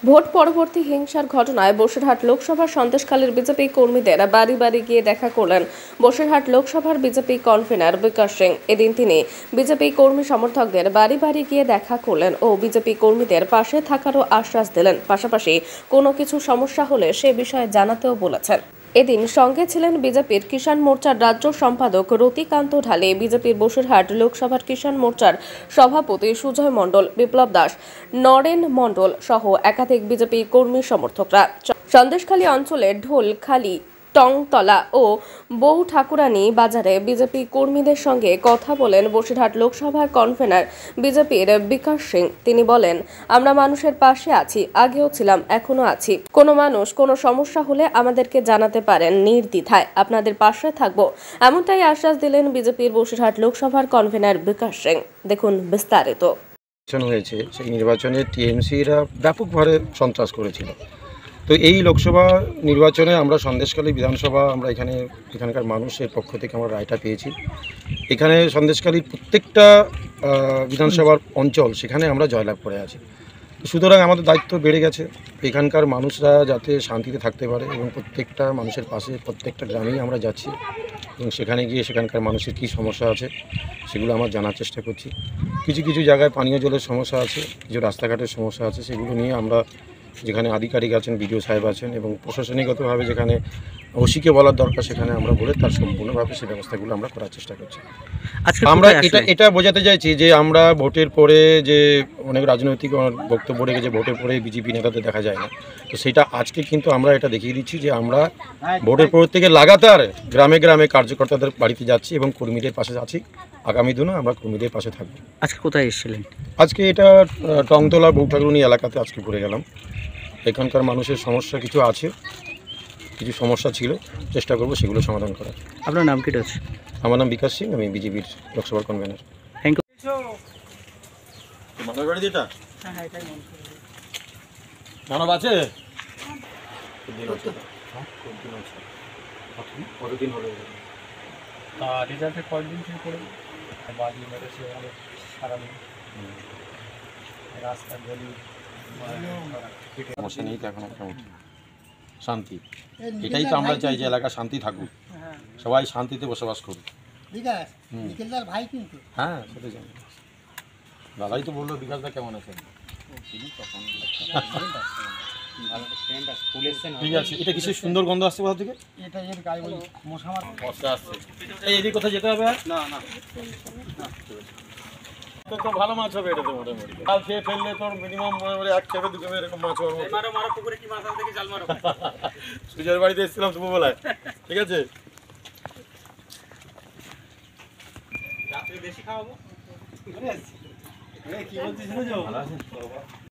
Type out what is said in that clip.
Vote পরবর্তী হিংসার ঘটনায় বসিরহাট লোকসভার সন্দেশখালীর বিজেপি কর্মীদের বাড়ি বাড়ি গিয়ে দেখা করলেন বসিরহাট লোকসভার বিজেপি কনভেনর বিকাশ সিং। এদিন তিনি বিজেপি কর্মী সমর্থকদের বাড়ি বাড়ি গিয়ে দেখা করলেন ও বিজেপি কর্মীদের পাশে থাকারও আশ্বাস দিলেন। পাশাপাশি কোনো কিছু সমস্যা হলে সে বিষয়ে জানাতেও বলেছেন। এদিন সঙ্গে ছিলেন বিজেপির কিষাণ মোর্চার রাজ্য সম্পাদক রতিকান্ত ঢালে, বিজেপির বসিরহাট লোকসভার কিষাণ মোর্চার সভাপতি সুজয় মণ্ডল, বিপ্লব দাস, নরেন মণ্ডল সহ একাধিক বিজেপি কর্মী সমর্থকরা। সন্দেশখালী অঞ্চলের ঢোলখালী, টংতলা ও বউ ঠাকুরানী বাজারে বিজেপি কর্মীদের সঙ্গে কথা বলেন বসিরহাট লোকসভার কনভেনর বিজেপির বিকাশ সিং। তিনি বলেন, আমরা মানুষের পাশে আছি, আগেও ছিলাম, এখনো আছি। কোনো মানুষ কোনো সমস্যা হলে আমাদেরকে জানাতে পারেন, নির্দ্বিধায় আপনাদের পাশে থাকব, এমনটাই আশ্বাস দিলেন বিজেপির বসিরহাট লোকসভার কনভেনর বিকাশ সিং। দেখুন বিস্তারিত। হয়েছে সেই নির্বাচনে টিএমসিরা ব্যাপকভাবে সন্ত্রাস করেছিল। তো এই লোকসভা নির্বাচনে আমরা সন্দেশখালী বিধানসভা আমরা এখানকার মানুষের পক্ষ থেকে আমরা রায়টা পেয়েছি। এখানে সন্দেশখালীর প্রত্যেকটা বিধানসভার অঞ্চল সেখানে আমরা জয়লাভ করে আছি। সুতরাং আমাদের দায়িত্ব বেড়ে গেছে এখানকার মানুষরা যাতে শান্তিতে থাকতে পারে এবং প্রত্যেকটা মানুষের পাশে প্রত্যেকটা গ্রামেই আমরা যাচ্ছি এবং সেখানে গিয়ে সেখানকার মানুষের কী সমস্যা আছে সেগুলো আমরা জানার চেষ্টা করছি। কিছু কিছু জায়গায় পানীয় জলের সমস্যা আছে, কিছু রাস্তাঘাটের সমস্যা আছে, সেগুলো নিয়ে আমরা যেখানে আধিকারিক আছেন, বিডিও সাহেব আছেন এবং প্রশাসনিকগতভাবে যেখানে ওসিকে বলার দরকার সেখানে আমরা বলে তার সম্পূর্ণভাবে সেই ব্যবস্থাগুলো আমরা করার চেষ্টা করছি। আমরা এটা বোঝাতে চাইছি যে আমরা ভোটের পরে যে অনেক রাজনৈতিক বক্তব্য রেখে যে ভোটের পরে বিজেপি নেতাদের দেখা যায় না, তো সেটা আজকে কিন্তু আমরা এটা দেখিয়ে দিচ্ছি যে আমরা ভোটের পর থেকে লাগাতার গ্রামে গ্রামে কার্যকর্তাদের বাড়িতে যাচ্ছি এবং কর্মীদের পাশে আছি। আগামী দিনও আমরা কর্মীদের পাশে থাকবো। আজকে কোথায় এসেছিলেন? আজকে এটা টংতলা বৌঠাকুরানী এলাকাতে আজকে ঘুরে গেলাম। এখানকার মানুষের সমস্যা কিছু আছে, কিছু সমস্যা ছিল, চেষ্টা করব সেগুলো সমাধান করার। আপনার নাম কি আছে? আমার নাম বিকাশ সিং, আমি বিজেপির লোকসভার কনভেনর। Thank you. মানব আছে? কতদিন হলো? রেজাল্টে কয়েকদিন থেকে করে বাজি মেরেছে সারাদিন রাস্তা গলি সমস্যা নেই তো এখন শান্তি, এটাই তো আমরা চাই যে এলাকা শান্তি থাকুক, সবাই শান্তিতে বসবাস করুক। হ্যাঁ সেটাই জানি। দাদাই তো বললো বিকাশদা কেমন আছেন? ঠিক আছে। এটা কিছু সুন্দর গন্ধ আসছে কোথা থেকে? এটা এর গায়ে ওই মশা মার মশা আসছে। এই এদিকে কোথায় যেতে হবে? না না তো ভালো মাছ হবে এটাতে মোটামুটি। কাল খেয়ে ফেললে তোর মিনিমাম এক চেপে দু চেপে এরকম মাছ হবে। মারো মারো পুকুরে কি মাছ আছে দেখি, জাল মারো। সুজয়ের বাড়িতে এসেছিলাম দুপুরবেলায়, ঠিক আছে? রাত্রে বেশি খাওয়াবো। কি বলছিস?